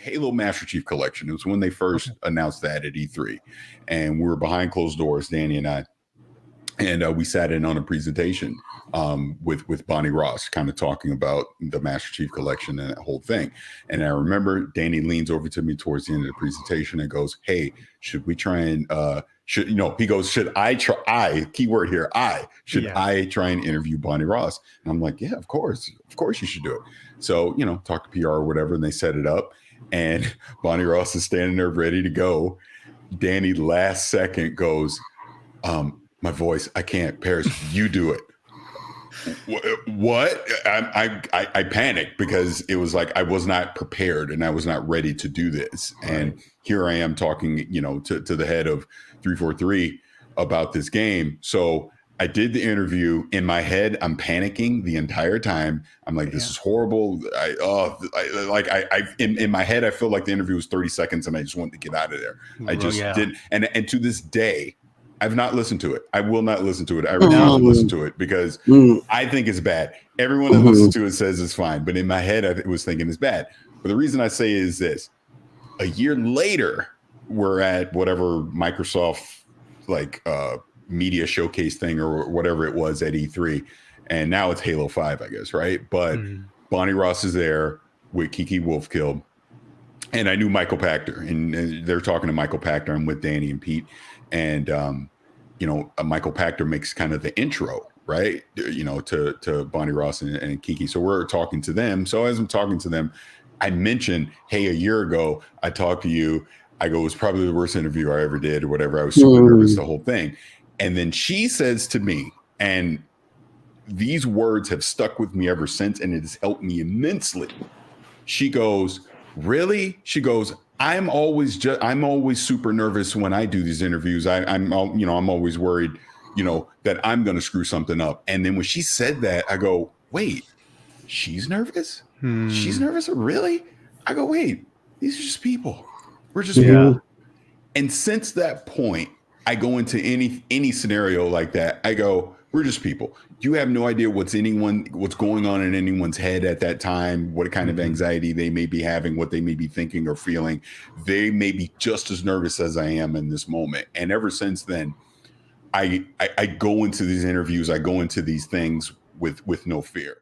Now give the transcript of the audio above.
Halo Master Chief Collection. It was when they first announced that at E3, and we were behind closed doors, Danny and I, and we sat in on a presentation with Bonnie Ross, kind of talking about the Master Chief Collection and that whole thing. And I remember Danny leans over to me towards the end of the presentation and goes, "Hey, should we try and he goes, should I try, keyword here, I try and interview Bonnie Ross?" And I'm like, "Yeah, of course you should do it." So, talk to PR or whatever, and they set it up. And Bonnie Ross is standing there ready to go. Danny last second goes, "My voice, I can't. Parris, you do it." What? I panicked because it was like I was not prepared and I was not ready to do this. Right. And here I am talking, to the head of 343 about this game. So I did the interview. In my head, I'm panicking the entire time. I'm like, this is horrible. In my head, I feel like the interview was 30 seconds and I just wanted to get out of there. I just did. And to this day, I've not listened to it. I will not listen to it. I refuse to listen to it because I think it's bad. Everyone that listens to it says it's fine. But in my head, I was thinking it's bad. But the reason I say is this. A year later, we're at whatever Microsoft media showcase thing or whatever it was at E3. And now it's Halo 5, I guess, right? But Bonnie Ross is there with Kiki Wolfkill. And I knew Michael Pachter. And they're talking to Michael Pachter. I'm with Danny and Pete. And, Michael Pachter makes kind of the intro, right? To Bonnie Ross and Kiki. So we're talking to them. So as I'm talking to them, I mentioned, hey, a year ago, I talked to you. I go, it was probably the worst interview I ever did or whatever. I was super nervous, the whole thing. And then she says to me, and these words have stuck with me ever since, and it has helped me immensely. She goes, "Really?" She goes, I'm always super nervous when I do these interviews. I'm always worried, that I'm going to screw something up. And then when she said that, I go, wait, she's nervous? She's nervous? Really? I go, wait, these are just people. We're just people. And since that point, I go into any scenario like that. I go, we're just people. You have no idea what's going on in anyone's head at that time, what kind of anxiety they may be having, what they may be thinking or feeling. They may be just as nervous as I am in this moment. And ever since then, I go into these interviews, I go into these things with no fear.